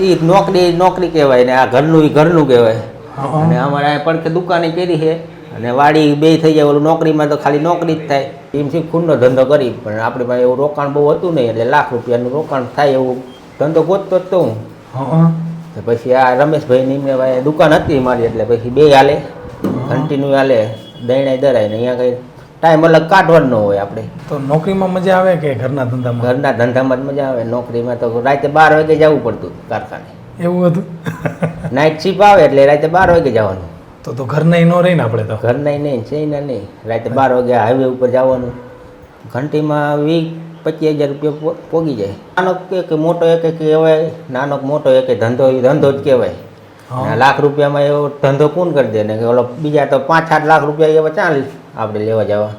એ નોકરી કહેવાય ને આ ઘરનું કહેવાય. અને અમારે આ પડખે દુકાને કરી છે અને વાડી બે થઈ જાય. ઓલું નોકરીમાં તો ખાલી નોકરી જ થાય. એમથી ખૂનનો ધંધો કરી પણ આપણી પાસે એવું રોકાણ બહુ હતું નહીં એટલે લાખ રૂપિયાનું રોકાણ થાય એવું ધંધો ગોતતો જ તો હું. પછી આ રમેશભાઈની એમને ભાઈ દુકાન હતી મારી એટલે પછી બે હાલે કન્ટિન્યુ હાલે દૈણાય દરાય ને અહીંયા કંઈ ટાઈમ અલગ કાઢવાનો હોય આપણે. તો નોકરીમાં મજા આવે કે ઘરના ધંધામાં? ઘરના ધંધામાં જ મજા આવે. નોકરીમાં તો રાતે 12 વાગે જવું પડતું કારખાને. એવું હતું? નાઇટ શિફ્ટ આવે એટલે રાતે 12 વાગે જવાનું. તો ઘરના ન રહી ને આપણે તો? ઘરના નહીં ચઈના નહીં. રાતે 12 વાગે હાઈવે ઉપર જવાનું. ઘંટીમાં 20-25 હજાર રૂપિયા પોગી જાય. નાનો કે મોટો એક કહેવાય, નાનો મોટો એક ધંધો જ કહેવાય. લાખ રૂપિયામાં એવો ધંધો કોણ કરી દે ને કે ઓલો બીજા તો 5-8 લાખ રૂપિયા એવા ચાલે આપણે લેવા જવા.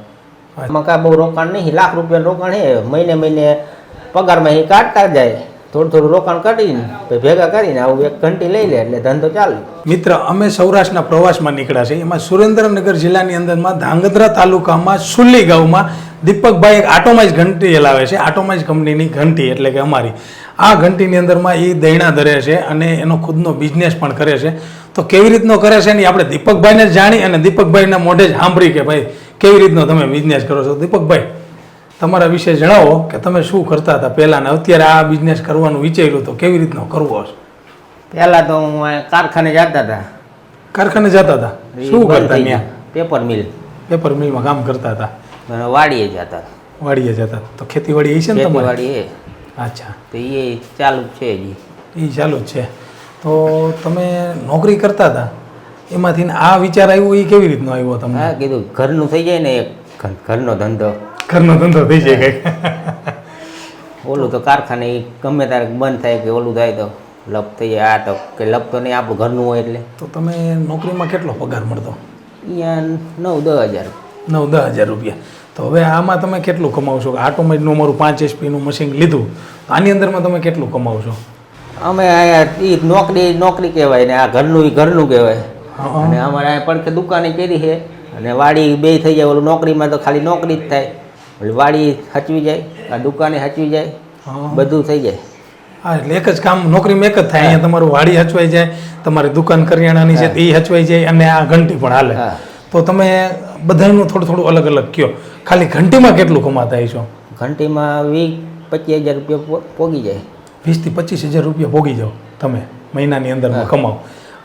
એમાં કાંઈ બહુ રોકાણ નહીં. લાખ રૂપિયાનું રોકાણ છે. મહિને પગારમાં એ કાઢતા જાય. થોડું રોકાણ કરીને ભેગા કરીને આવું એક ઘંટી લઈ લે એટલે ધંધો ચાલે. મિત્ર, અમે સૌરાષ્ટ્રના પ્રવાસમાં નીકળ્યા છીએ. એમાં સુરેન્દ્રનગર જિલ્લાની અંદરમાં ધાંગધ્રા તાલુકામાં સુલ્લી ગામમાં દીપકભાઈ એક આટોમાઇઝ ઘંટી ચલાવે છે. આટોમાઇઝ કંપનીની ઘંટી એટલે કે અમારી આ ઘંટીની અંદરમાં એ દૈણા ધરે છે અને એનો ખુદનો બિઝનેસ પણ કરે છે. તો કેવી રીતનો કરે છે ને આપણે દીપકભાઈને જ જાણી અને દીપકભાઈના મોઢે જ સાંભળી કે ભાઈ કેવી રીતનો તમે બિઝનેસ કરો છો. દીપકભાઈ, તમારા વિશે જણાવો કે તમે શું કરતા હતા પહેલાં ને અત્યારે આ બિઝનેસ કરવાનું વિચાર્યું તો કેવી રીતનો કરવો હશે? પહેલાં તો હું કારખાને જતા હતા. કારખાને જતા હતા? શું કરતા ત્યાં? પેપર મિલમાં કામ કરતા હતા. વાડીએ જતા. વાડીએ જતા. તો ખેતીવાડી છે ને તમારી? વાડી. અચ્છા, તો એ ચાલુ જ છે હજી. એ ચાલુ જ છે. તો તમે નોકરી કરતા હતા એમાંથી આ વિચાર આવ્યો એ કેવી રીતનો આવ્યો તમને? હા, કીધું ઘરનું થઈ જાય ને એક ઘરનો ધંધો થઈ જાય કંઈક. ઓલું તો કારખાને ગમે ત્યારે બંધ થાય કે ઓલું થાય તો લપ થઈ જાય. આ તો કે લપ તો નહીં, આપણું ઘરનું હોય એટલે. તો તમે નોકરીમાં કેટલો પગાર મળતો? અહીંયા 9-10 હજાર. 9-10 હજાર રૂપિયા. તો હવે આમાં તમે કેટલું કમાવશો? આટોમેટનું અમારું 5 HP મશીન લીધું, આની અંદરમાં તમે કેટલું કમાવશો? અમે અહીંયા નોકરી કહેવાય ને આ ઘરનું કહેવાય. અને અમારે અહીંયા પડખે દુકાને કરી છે અને વાડી બે થઈ જાય. ઓલું નોકરીમાં તો ખાલી નોકરી જ થાય. વાડી હચવી જાય, આ દુકાને હચવી જાય, બધું થઈ જાય. હા, એટલે એક જ કામ નોકરીમાં એક જ થાય. અહીંયા તમારું વાડી હચવાઈ જાય, તમારી દુકાન કરિયાણાની છે એ હચવાઈ જાય અને આ ઘંટી પણ હાલે. તો તમે બધાનું થોડું અલગ અલગ કયો. ખાલી ઘંટીમાં કેટલું કમાતા છો? ઘંટીમાં 20-25 હજાર રૂપિયા પોગી જાય. 20-25 હજાર રૂપિયા પોગી જાઓ તમે મહિનાની અંદરમાં કમાઓ.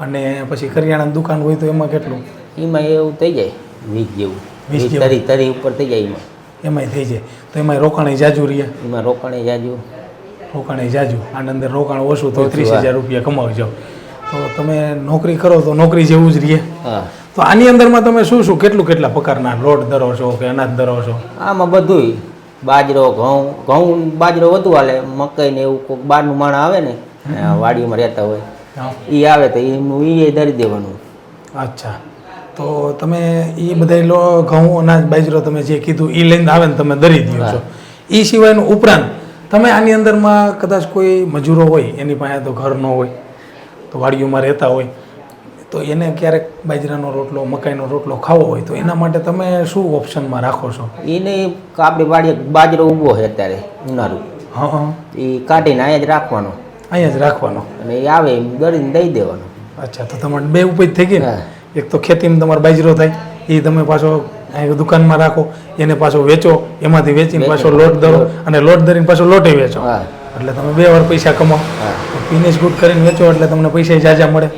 અને પછી કરિયાણાની દુકાન હોય તો એમાં કેટલું? એમાં એવું થઈ જાય 20 જેવું. 30 ઉપર થઈ જાય. એમાંય થઈ જાય. તો એમાં રોકાણે જાજુ રહ્યા? એમાં રોકાણે જાજુ. આની અંદર રોકાણ ઓછું તો 30 હજાર રૂપિયા કમાવી જાઓ. તો તમે નોકરી કરો તો નોકરી જેવું જ રહે. તો આની અંદરમાં તમે શું કેટલા પ્રકારના લોટ ધરો છો કે અનાજ ધરો છો? આમાં બધું બાજરો, ઘઉં બાજરો વધુ હાલે. મકાઈ ને એવું કોઈક બહારનું માણસ આવે ને વાડીમાં રહેતા હોય એ આવે તો એમનું એ ધરી દેવાનું. અચ્છા, તો તમે એ બધા ઘઉં અનાજ બાજરો તમે જે કીધું એ લઈને આવે ને તમે ધરી દો છો. એ સિવાયનું ઉપરાંત તમે આની અંદરમાં કદાચ કોઈ મજૂરો હોય એની પાસે તો ઘર ન હોય તો વાડીઓમાં રહેતા હોય તો એને ક્યારેક બાજરાનો રોટલો મકાઈનો રોટલો ખાવો હોય તો એના માટે તમે શું ઓપ્શનમાં રાખો છો? એને આપણી વાડીએ બાજરો ઊભો છે અત્યારે ઉનાળું. એ કાઢીને અહીંયા જ રાખવાનો અને એ આવે એમ દળીને દઈ દેવાનો. અચ્છા, તો તમારે બે ઉપજ થઈ ગઈ ને. એક તો ખેતીમાં તમારો બાજરો થાય એ તમે પાછો દુકાનમાં રાખો, એને પાછો વેચો, એમાંથી વેચીને પાછો લોટ ધરો અને લોટ ધરીને પાછો લોટે વેચો. એટલે તમે 2 વાર પૈસા કમાઓ. ફિનિશ ગુડ કરીને વેચો એટલે તમને પૈસા જાજા મળે.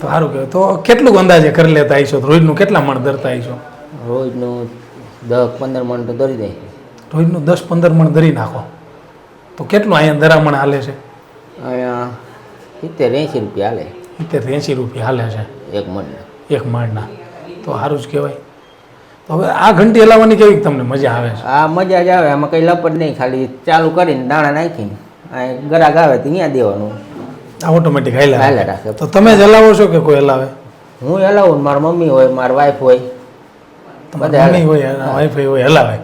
તો સારું કહેવાય. તો કેટલું અંદાજે કરી લેતા આવીશો? રોજનું કેટલા મણ ધરતા આવીશો? રોજનું 10-15 મણ તો ધરી દે. રોજનું 10-15 મણ ધરી નાખો તો કેટલું અહીંયા ધરામણ હાલે છે? અહીંયા 70-80 રૂપિયા હાલે. 70-80 રૂપિયા હાલે છે એક મણના. તો સારું જ કહેવાય. તો હવે આ ઘંટી હલાવવાની કેવી તમને મજા આવે છે? આ મજા જ આવે. આમાં કંઈ લપટ નહીં, ખાલી ચાલુ કરીને દાણા નાખીને ગરાક આવે તો અહીંયા દેવાનું. ઓટોમેટિક હાલે રાખે. તો તમે જ હલાવો છો કે કોઈ હલાવે? હું હલાવું, મારી મમ્મી હોય, મારી વાઈફ હોય, બધા હોય, વાઈફ હોય હલાવે.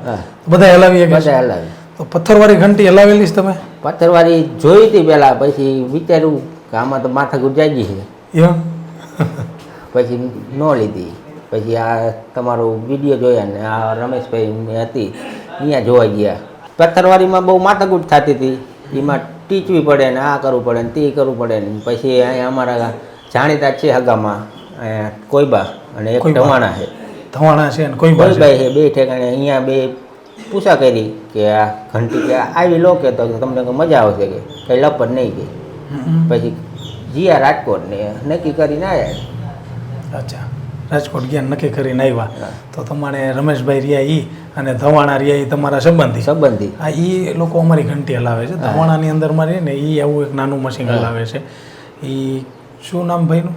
બધા હલાવીએ? બધા હલાવે. તો પથ્થરવાળી ઘંટી હલાવેલી છે તમે? પથ્થરવાળી જોઈ હતી પહેલા, પછી વિચાર્યું કે આમાં તો માથાકૂટ જાગી છે પછી ન લીધી. પછી આ તમારો વિડીયો જોયા ને આ રમેશભાઈ હતી અહીંયા જોવા ગયા. પથ્થરવાળીમાં બહુ માથાકૂટ થતી હતી. એમાં ટીચવી પડે ને આ કરવું પડે ને તે કરવું પડે ને પછી અહીંયા અમારા જાણીતા છે હગામાં અહીંયા કોઈબા અને એક કોઈબા. ટવાણા છે. ધવાણા છે અને કોઈ બાજુ કોઈબા છે, બે ઠેકાણે અહીંયા બે પૂછા કરી કે આ ઘંટી કે આવી લો કે તો તમને કે મજા આવશે કે કંઈ લપટ નહીં કે પછી જીયા રાજકોટ ને નક્કી કરીને આવ્યા. અચ્છા, રાજકોટ ગયા નક્કી કરીને આવ્યા. હા. તો તમારે રમેશભાઈ રહ્યા ઈ અને ધવાણા રહ્યા ઈ તમારા સંબંધી. સંબંધી હા, ઈ લોકો અમારી ઘંટી હલાવે છે. ધવાણાની અંદરમાં રહે ને ઈ આવું એક નાનું મશીન હલાવે છે. ઈ શું નામ ભાઈનું?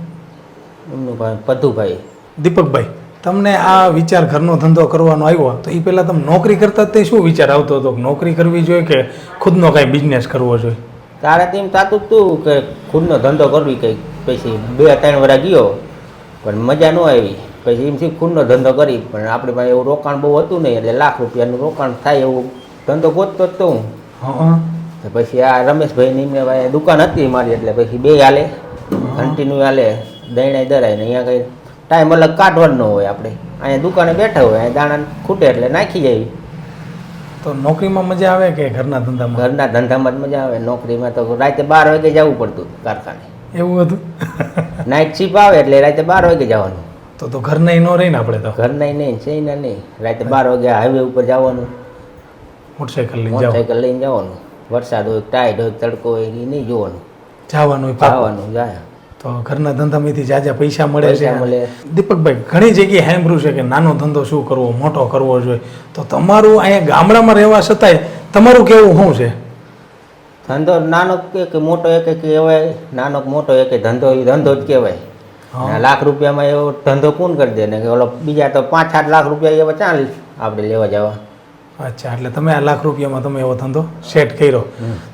એમનું ભાઈ પધુભાઈ. દીપકભાઈ, તમને આ વિચાર ઘરનો ધંધો કરવાનો આવ્યો તો એ પહેલાં તમે નોકરી કરતા તે શું વિચાર આવતો હતો કે નોકરી કરવી જોઈએ કે ખુદનો કાંઈ બિઝનેસ કરવો જોઈએ? તારે તેમ થતું તું કે ખુદનો ધંધો કરવી કંઈક. પછી 2-3 વર્ષ ગયો પણ મજા ન આવી. પછી એમથી ખુદનો ધંધો કરી પણ આપણી પાસે એવું રોકાણ બહુ હતું નહીં એટલે લાખ રૂપિયાનું રોકાણ થાય એવું ધંધો ગોતતો જ તો હું. હા, તો પછી આ રમેશભાઈની એમને ભાઈ દુકાન હતી મારી એટલે પછી બે હાલે કન્ટિન્યુ હાલે દૈણાય દરાય ને અહીંયા કંઈ ટાઈમ અલગ કાઢવાનો હોય આપણે. અહીંયા દુકાને બેઠા હોય અહીંયા દાણા ખૂટે એટલે નાખી જાય. તો નોકરીમાં મજા આવે કે ઘરના ધંધામાં? ઘરના ધંધામાં જ મજા આવે. નોકરીમાં તો રાતે 12 વાગે જવું પડતું કારખાને. એવું હતું? નાઇટ શિફ્ટ આવે એટલે રાતે 12 વાગે જવાનું. તો ઘર નહીં ન રહીને આપણે તો ઘરના નહીં ચઈના નહીં રાતે 12 વાગે હાઈવે ઉપર જવાનું. મોટરસાઇકલ લઈને જાઓ, મોટરસાઇકલ લઈને જવાનું. વરસાદ હોય ટાઈડ હોય તડકો હોય એ નહીં જોવાનું. જવાનું પાકું. જવાનું જાય. તો ઘરના ધંધામાંથી જાજા પૈસા મળે છે. પૈસા મળે. દીપકભાઈ, ઘણી જગ્યાએ સાંભળ્યું છે કે નાનો ધંધો શું કરવો, મોટો કરવો જોઈએ. તો તમારું અહીંયા ગામડામાં રહેવા છતાંય તમારું કેવું શું છે? ધંધો નાનો કે મોટો એક કહેવાય. નાનો કે મોટો એક ધંધો એ ધંધો જ કહેવાય. હા. અને લાખ રૂપિયામાં એવો ધંધો કોણ કરી દે ને કે ઓલો બીજા તો 5-8 લાખ રૂપિયા એવા ચાલ આપણે લેવા જવા. અચ્છા, એટલે તમે આ લાખ રૂપિયામાં તમે એવો ધંધો સેટ કર્યો.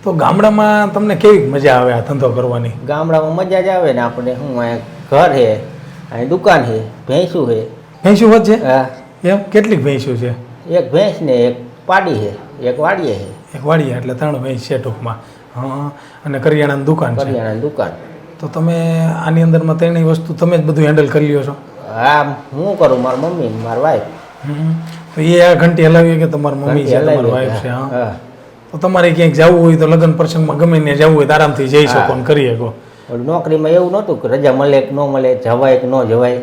તો ગામડામાં તમને કેવી મજા આવે આ ધંધો કરવાની? ગામડામાં મજા જ આવે ને આપણે શું અહીંયા ઘર છે અહીં દુકાન છે ભેંસું છે. ભેંસું હોત છે? હા, એમ કેટલીક ભેંસું છે? એક ભેંસ ને એક પાડી છે એક વાડીએ છે. એક વાડીએ એટલે 3 ભેંસ છે ટૂંકમાં. હા, અને કરિયાણાની દુકાન છે. કરિયાણાની દુકાન. તો તમે આની અંદરમાં ત્રણેય વસ્તુ તમે જ બધું હેન્ડલ કરી લ્યો છો? હા, હું કરું મારી મમ્મી ને મારી વાઈફ. તો એ આ ઘંટી હલાવી કે તમારી મમ્મી છે, તમારી વાઈફ છે? હા. હા. તો તમારે ક્યાંક જવું હોય તો લગ્ન પ્રસંગમાં ગમે ને જવું હોય તો આરામથી જઈ શકો હા. ને કરી શકો. ઓલી નોકરીમાં એવું નહોતું કે રજા મળે કે ન મળે, જવાય કે ન જવાય.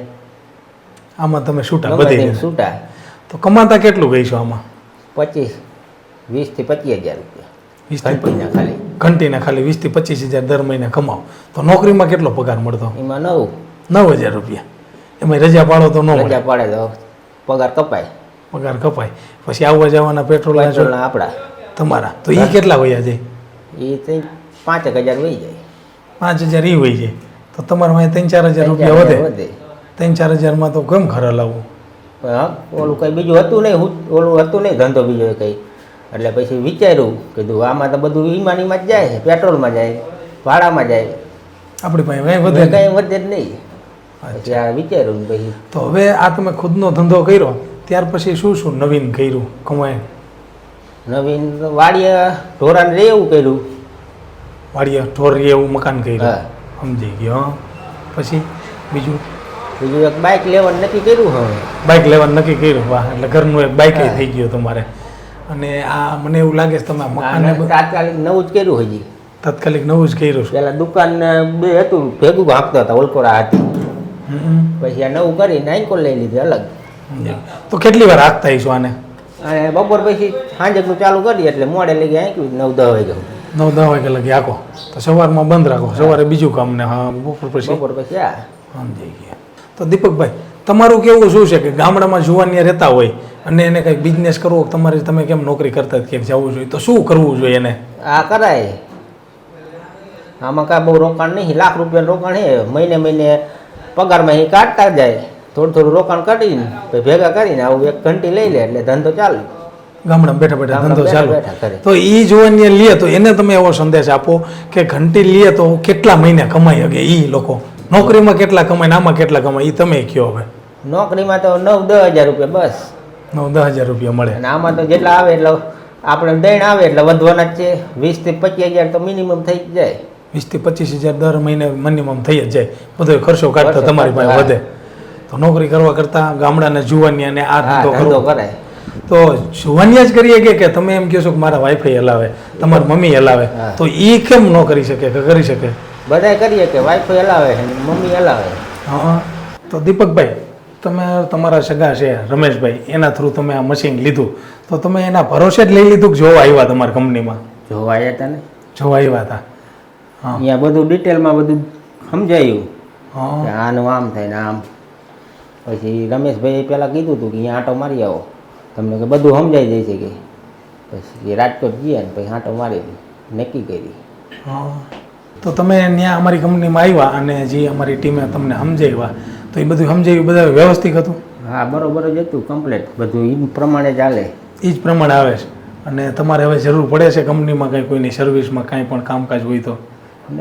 આમાં તમે છૂટા ગમે બધી તેમ રીતે. છૂટા. તો કમાતા કેટલું ગઈશું આમાં? 20 થી 25 હજાર રૂપિયા 20 થી ઘંટીના ખાલી. ઘંટીના ખાલી 20 થી 25 હજાર દર મહિને કમાઓ. તો નોકરીમાં કેટલો પગાર મળતો? એમાં 9,000 રૂપિયા. એમાં રજા પાડો તો ન મળે, રજા પાડે તો પગાર કપાય. પગાર કપાય. પછી આવવા જવાના પેટ્રોલ પેટ્રોલના આપણા તમારા તો એ કેટલા વયા જાય? એ તો 5,000 વહી જાય. 5,000 એ વહી જાય. તો તમારા વાંહે 3-4 હજાર રૂપિયા વધે. 3-4 હજારમાં તો કેમ ઘર હલાવવું? હા, ઓલું કંઈ બીજું હતું નહીં. ઓલું હતું નહીં ધંધો બીજો કંઈ. એટલે પછી વિચાર્યું કીધું આમાં તો બધું ઈમાનીમાં જ જાય, પેટ્રોલમાં જાય, ભાડામાં જાય. આપણી પાસે વાંહે વધે નહીં. કંઈ વધે જ નહીં. પછી આ વિચાર્યું ને પછી તો હવે આ તમે ખુદનો ધંધો કર્યો ત્યાર પછી શું શું નવીન કર્યું કમાય? નવીન વાડીએ ઢોરાને રે એવું કર્યું. વાડીએ ઢોર રહે એવું મકાન કર્યું. હા. સમજી ગયો. હા. પછી બીજું બીજું એક બાઇક લેવાનું નક્કી કર્યું. હવે બાઇક લેવાનું નક્કી કર્યું. વાહ, એટલે ઘરનું એક બાઇક હા. થઈ ગયો તમારે. અને આ મને એવું લાગે છે તમે મકાન આને તાત્કાલિક નવું જ કર્યું હજી. તાત્કાલિક નવું જ કર્યું છે. પેલા દુકાન બે હતું ભેગું ભાગતા હતા ઓલકોરા હતી. પછી આ નવું કરી નાઈકો લઈ લીધી અલગ. તો કેટલી વાર હાંકતા હશો આને? અને બપોર પછી સાંજેનું ચાલુ કરી એટલે મોડે લઈ ગયા 9-10 વાગે. 9-10 વાગે લગી હાંકો. તો સવારમાં બંધ રાખો, સવારે બીજું કામ ને હા બપોર પછી. બપોર પછી આ સમજી ગયા. તો દીપકભાઈ, તમારું કેવું શું છે કે ગામડામાં જુવાનિયા રહેતા હોય અને એને કંઈક બિઝનેસ કરવો, તમે કેમ નોકરી કરતા જ ક્યાંક જવું જોઈએ, તો શું કરવું જોઈએ એને? આ કરાય. આમાં કાંઈ બહુ રોકાણ નહીં. લાખ રૂપિયાનું રોકાણ છે. મહિને પગારમાં એ કાઢતા જાય. થોડું રોકાણ કરીને પછી ભેગા કરીને આવું એક ઘંટી લઈ લે એટલે ધંધો ચાલુ. ગામડામાં બેઠા બેઠા ધંધો ચાલુ. બેઠા કરે. તો એ જુવાનિયા લે તો એને તમે એવો સંદેશ આપો કે ઘંટી લે તો કેટલા મહિને કમાઈ શકે એ લોકો? નોકરીમાં કેટલા કમાય ને આમાં કેટલા કમાય એ તમે કહો. હવે નોકરીમાં તો 9-10 હજાર રૂપિયા બસ. 9-10 હજાર રૂપિયા મળે. અને આમાં તો જેટલા આવે એટલે આપણે દૈણ આવે એટલે વધવાના જ છે. 20 થી 25 હજાર તો મિનિમમ થઈ જ જાય. 20 થી 25 હજાર દર મહિને મિનિમમ થઈ જ જાય. બધો ખર્ચો કાઢતા તમારી પાસે વધે. તો નોકરી કરવા કરતાં ગામડાના જુવાનિયાને આ હા, ધંધો ધંધો કરવો. કરાય. તો જોવાનિયા જ કરીએ કે તમે એમ કહો છો કે મારા વાઈફાઈ હલાવે, તમારી મમ્મી હલાવે, હા. તો એ કેમ ન કરી શકે કે કરી શકે? બધાય કરીએ કે વાઈફાઈ હલાવે છે ને મમ્મી હલાવે. હા. તો દીપકભાઈ, તમે તમારા સગા છે રમેશભાઈ, એના થ્રુ તમે આ મશીન લીધું, તો તમે એના ભરોસે જ લઈ લીધું કે જોવા આવ્યા તમારી કંપનીમાં? જોવા આવ્યા હતા ને, જોવા આવ્યા હતા. હા. અહીંયા બધું ડિટેલમાં બધું સમજાયું કે હા. આનું આમ થાય ને આમ. પછી રમેશભાઈએ પહેલાં કીધું હતું કે અહીંયા આંટો મારી આવો, તમને કે બધું સમજાઈ જાય છે કે. પછી રાજકોટ ગયા ને પછી આંટો મારી નક્કી કરી. હા. તો તમે ત્યાં અમારી કંપનીમાં આવ્યા અને જે અમારી ટીમે તમને સમજાવ્યા, તો એ બધું સમજાવ્યું બધા વ્યવસ્થિત હતું? હા, બરોબર જ હતું, કમ્પ્લેટ બધું એ પ્રમાણે ચાલે. એ જ પ્રમાણે આવે છે. અને તમારે હવે જરૂર પડે છે કંપનીમાં કંઈ કોઈની સર્વિસમાં કાંઈ પણ કામકાજ હોય તો?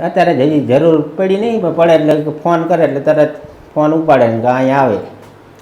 અત્યારે જ હજી જરૂર પડી નહીં, પણ પડે એટલે ફોન કરે એટલે તરત ફોન ઉપાડે ને કે અહીંયા આવે.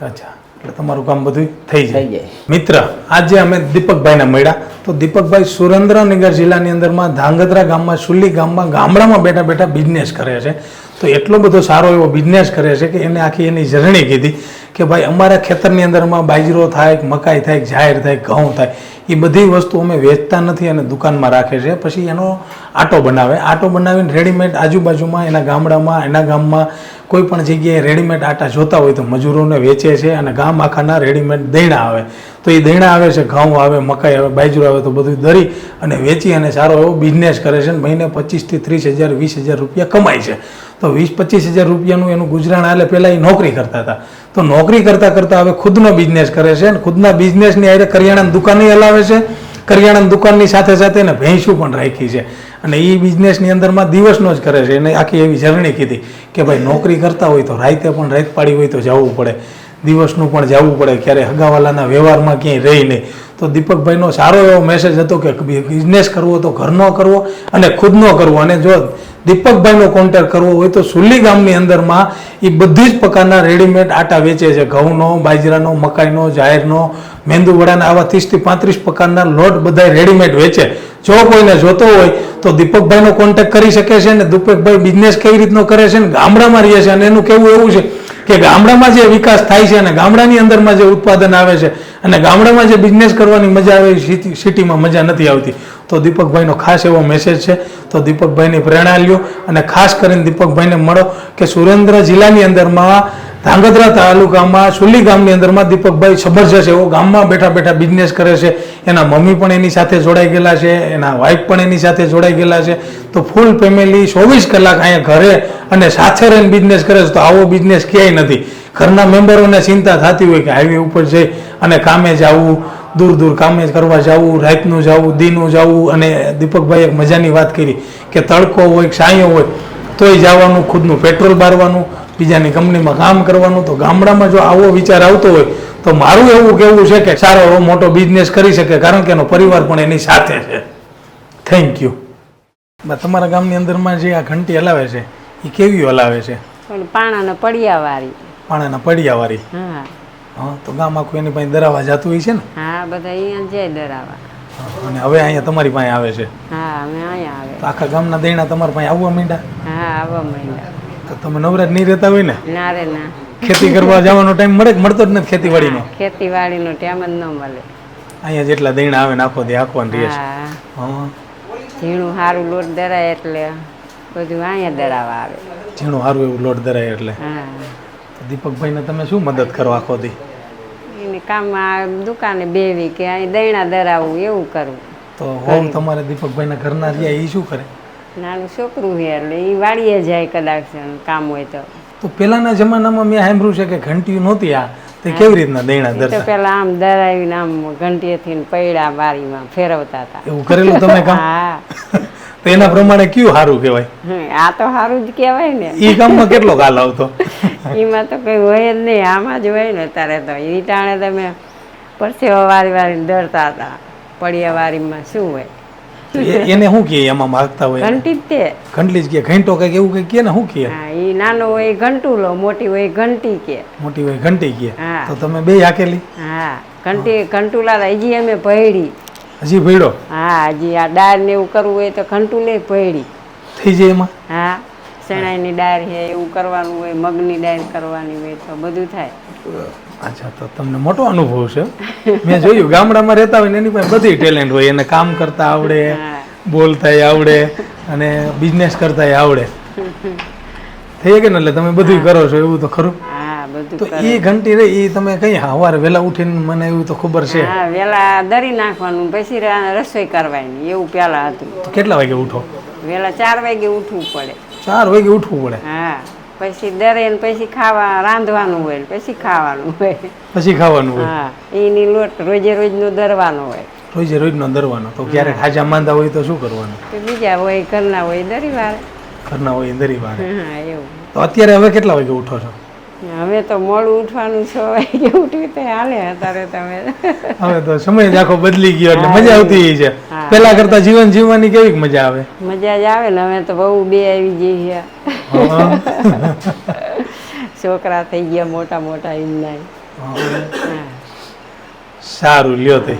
અચ્છા, એટલે તમારું કામ બધું થઈ થઈ જાય. જાય. મિત્ર, આજે અમે દીપકભાઈને મળ્યા. તો દીપકભાઈ સુરેન્દ્રનગર જિલ્લાની અંદરમાં ધાંગધ્રા ગામમાં સુલ્લી ગામમાં ગામડામાં બેઠા બેઠા બિઝનેસ કરે છે. તો એટલો બધો સારો એવો બિઝનેસ કરે છે કે એને આખી એની જર્ની કીધી કે ભાઈ અમારા ખેતરની અંદરમાં બાજરો થાય, મકાઈ થાય, જાહેર થાય, ઘઉં થાય, એ બધી વસ્તુ અમે વેચતા નથી અને દુકાનમાં રાખે છે. પછી એનો આટો બનાવે, આટો બનાવીને રેડીમેડ આજુબાજુમાં એના ગામડામાં એના ગામમાં કોઈ પણ જગ્યાએ રેડીમેડ આટા જોતા હોય તો મજૂરોને વેચે છે અને ગામ આખાના રેડીમેડ દૈણા આવે. તો એ દૈણા આવે છે, ઘઉં આવે, મકાઈ આવે, બાજરો આવે, તો બધું દરી અને વેચી અને સારો એવો બિઝનેસ કરે છે. મહિને 25,000 થી 30,000 20,000 રૂપિયા કમાય છે. તો 20-25,000 રૂપિયાનું એનું ગુજરાન હાલે. પહેલાં એ નોકરી કરતા હતા, તો નોકરી કરતાં કરતાં હવે ખુદનો બિઝનેસ કરે છે અને ખુદના બિઝનેસની હારે કરિયાણાની દુકાને હલાવે છે. કરિયાણાની દુકાનની સાથે સાથે એને ભેંસું પણ રાખી છે અને એ બિઝનેસની અંદરમાં દિવસનો જ કરે છે. એને આખી એવી જર્ની કીધી કે ભાઈ નોકરી કરતા હોય તો રાતે પણ રાત પાડી હોય તો જવું પડે, દિવસનું પણ જવું પડે, ક્યારે હગાવાલાના વ્યવહારમાં ક્યાંય રહી નહીં. તો દીપકભાઈનો સારો એવો મેસેજ હતો કે બિઝનેસ કરવો તો ઘરનો કરવો અને ખુદનો કરવો. અને જો દીપકભાઈનો કોન્ટેક્ટ કરવો હોય તો સુલ્લી ગામની અંદરમાં એ બધી જ પ્રકારના રેડીમેડ આટા વેચે છે. ઘઉંનો, બાજરાનો, મકાઈનો, જાહેરનો, મેંદુવડાના, આવા 30 થી 35 પ્રકારના લોટ બધા રેડીમેડ વેચે. જો કોઈને જોતો હોય તો દીપકભાઈનો કોન્ટેક્ટ કરી શકે છે. અને દીપકભાઈ બિઝનેસ કેવી રીતનો કરે છે ને ગામડામાં રહે છે અને એનું કહેવું એવું છે કે ગામડામાં જે વિકાસ થાય છે અને ગામડાની અંદરમાં જે ઉત્પાદન આવે છે અને ગામડામાં જે બિઝનેસ કરવાની મજા આવે એ સિટીમાં મજા નથી આવતી. તો દીપકભાઈનો ખાસ એવો મેસેજ છે. તો દીપકભાઈની પ્રેરણા લ્યો અને ખાસ કરીને દીપકભાઈને મળો કે સુરેન્દ્ર જિલ્લાની અંદરમાં ધાંગધ્રા તાલુકામાં સુલ્લી ગામની અંદરમાં દીપકભાઈ જબરજસ્ત એવો ગામમાં બેઠા બેઠા બિઝનેસ કરે છે. એના મમ્મી પણ એની સાથે જોડાઈ ગયેલા છે, એના વાઈફ પણ એની સાથે જોડાઈ ગયેલા છે. તો ફૂલ ફેમિલી 24 કલાક અહીંયા ઘરે અને સાથે રહીને બિઝનેસ કરે છે. તો આવો બિઝનેસ ક્યાંય નથી. ઘરના મેમ્બરોને ચિંતા થતી હોય કે હાઈવે ઉપર જઈ અને કામે જવું, દૂર દૂર કામે કરવા જવું, રાતનું જવું, દીનું જવું. અને દીપકભાઈ એક મજાની વાત કરી કે તડકો હોય, છાંયો હોય તોય જવાનું, ખુદનું પેટ્રોલ બારવાનું, બીજાની કંપનીમાં કામ કરવાનું. તો ગામડામાં જો આવો વિચાર આવતો હોય તો મારું એવું કહેવું છે કે સારો એવો મોટો બિઝનેસ કરી શકે, કારણ કે એનો પરિવાર પણ એની સાથે છે. Thank you. તમારા ગામની અંદરમાં જે આ ઘંટી હલાવે છે એ કેવી હલાવે છે? પાણાના પડિયાવાળી. પાણાના પડિયાવાળી. હા હા. તો ગામ આખું એની પાસે દરાવા જતું હોય છે ને? હા, બધા અહીંયા જાય દરાવા. અને હવે અહીંયા તમારી પાસે આવે છે? હા, અમે અહીંયા આવે. તો આખા ગામના દૈણા તમારી પાસે આવવા માંડ્યા? હા, આવવા માંડ્યા. તો તમે નવરાજ નહીં રહેતા હોય ને? ના રે ના. ખેતી કરવા જવાનો ટાઈમ મળે કે મળતો જ નથી ખેતીવાડીનો? ખેતીવાડીનો ટાઈમ જ ન મળે. અહીંયા જેટલા દૈણા આવે ને આખો દી આખવાનું રહે છે. હા, હા. ઝીણું સારું લોટ દરાય એટલે બધું અહીંયા દરાવા આવે. ઝીણું સારું એવું લોટ દરાય એટલે. હા. તો દીપકભાઈને તમે શું મદદ કરો આખો દી? એને કામમાં દુકાને બેવી કે અહીં દૈણા દરાવવું એવું કરવું. તો હોમ તમારે દીપકભાઈના ઘરના રહ્યા એ શું કરે? નાનું છોકરું છે એટલે એ વાડીએ જાય કદાચ કામ હોય તો. તો પહેલાના જમાનામાં મેં સાંભળ્યું છે કે ઘંટી નહોતી આ, તે કેવી રીતના દૈણા તો દરતા? પેલા આમ દરાવીને આમ ઘંટીએથી પૈડા બારીમાં ફેરવતા હતા. એવું કરેલું તમે કામ? હા. તો એના પ્રમાણે કયું સારું કહેવાય? આ તો સારું જ કહેવાય ને. એ કામમાં કેટલો કાલ આવતો? એમાં તો કઈ હોય જ નહીં, આમાં જ હોય ને તારે તો. એ ટાણે તમે પરસેવા વારી વારીને દરતા હતા. પડિયાવારીમાં શું હોય? એને શું કહે એમાં માગતા હોય? ઘંટી જ તે. ઘંટલી જ કે ઘંટો કઈક એવું કઈક કે ને શું કહે? હા, એ નાનો હોય ઘંટુલો, મોટી હોય ઘંટી કે. મોટી હોય ઘંટી કહે. હા. તો તમે બે હાકેલી? હા, ઘંટી ઘંટુલા હજી અમે પૈડી. હજી ભેડો? હા, હજી આ દાળ ને એવું કરવું હોય તો ઘંટુલે પૈડી થઈ જાય એમાં? હા, ચણાની દાળ છે એવું કરવાનું હોય, મગની દાળ કરવાની હોય તો બધું થાય. અચ્છા, તો તમને મોટો અનુભવ છે. મેં જોયું ગામડામાં રહેતા હોય ને એની પાસે બધી ટેલેન્ટ હોય, એને કામ કરતા આવડે, બોલતાય આવડે અને બિઝનેસ કરતાય આવડે. થઈ કે ને, એટલે તમે બધું કરો છો એવું તો ખરું. હા, બધું તો એ ઘંટી રહી એ તમે કઈ સવારે વહેલા ઉઠીને, મને એવું તો ખબર છે. હા, વેલા દરી નાખવાનું, પછી રસોઈ કરવાની, એવું પેલા હતું. તો કેટલા વાગે ઉઠો? વેલા 4 વાગે ઉઠવું પડે. 4 વાગે ઉઠવું પડે. હા, પછી દરે ને પછી ખાવા રાંધવાનું હોય, પછી ખાવાનું હોય. પછી ખાવાનું હોય. હા, એની લોટ રોજે રોજનો દરવાનો હોય. રોજે રોજનો દરવાનો. તો ક્યારેક હાજા માંદા હોય તો શું કરવાનું? તો બીજા હોય, ઘરના હોય, દરી વારે. ઘરના હોય દરી વારે. હા, એવું. તો અત્યારે હવે કેટલા વાગે ઉઠો છો? હવે તો મોડું ઉઠવાનું 6 વાગે ઉઠ્યું તો હાલે. અત્યારે તમે હવે તો સમય જ આખો બદલી ગયો એટલે મજા આવતી છે. હા. પેલા કરતા જીવન જીવવાની કેવી મજા આવે? મજા જ આવે ને. હવે તો બહુ બે આવી ગઈ છે. હા. છોકરા થઈ ગયા મોટા મોટા એમના. સારું લ્યો તે.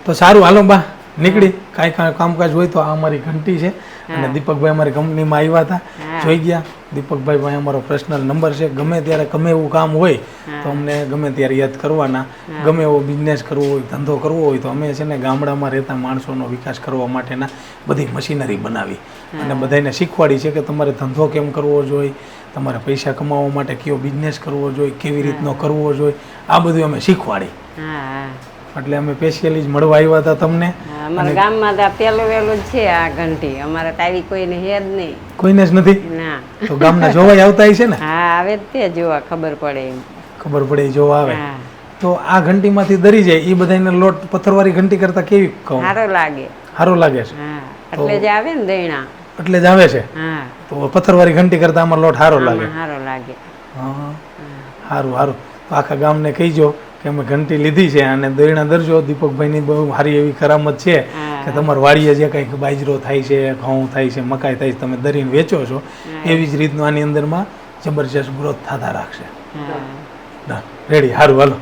તો સારું, હાલો બા નીકળી. કાંઈ કામકાજ હોય તો આ અમારી ઘંટી છે અને દીપકભાઈ અમારી કંપનીમાં આવ્યા હતા, જોઈ ગયા. દીપકભાઈ ભાઈ અમારો પર્સનલ નંબર છે. ગમે ત્યારે ગમે એવું કામ હોય તો અમને ગમે ત્યારે યાદ કરવાના. ગમે એવો બિઝનેસ કરવો હોય, ધંધો કરવો હોય તો અમે છે ને ગામડામાં રહેતા માણસોનો વિકાસ કરવા માટેના બધી મશીનરી બનાવી અને બધાને શીખવાડી છે કે તમારે ધંધો કેમ કરવો જોઈએ, તમારે પૈસા કમાવા માટે કયો બિઝનેસ કરવો જોઈએ, કેવી રીતનો કરવો જોઈએ, આ બધું અમે શીખવાડી. એટલે અમે સ્પેશિયલી જ મળવા આવ્યા હતા તમને. અમારા ગામમાં તો પેલું વહેલું જ છે આ ઘંટી. અમારે તો આવી કોઈને હે જ નહીં. કોઈને જ નથી? ના. તો ગામના જોવા આવતા છે ને? હા, આવે જ તે જોવા, ખબર પડે એમ. ખબર પડે જોવા આવે. તો આ ઘંટીમાંથી દરી જાય એ બધાને લોટ પથ્થરવાળી ઘંટી કરતા કેવી કહું? સારો લાગે. સારો લાગે છે. હા, એટલે જ આવે ને દૈણા. એટલે જ આવે છે. હા, તો પથ્થરવાળી ઘંટી કરતા આમાં લોટ સારો લાગે. સારો લાગે. હા, સારું સારું. તો આખા ગામને કહીજો કે અમે ઘંટી લીધી છે અને દોયણા દરજો. દીપકભાઈની બહુ સારી એવી કરામત છે કે તમારા વાડીએ જે કંઈક બાજરો થાય છે, ઘઉં થાય છે, મકાઈ થાય છે, તમે દરીને વેચો છો, એવી જ રીતનું આની અંદરમાં જબરજસ્ત ગ્રોથ થતા રાખશે. રેડી, સારું, હાલો.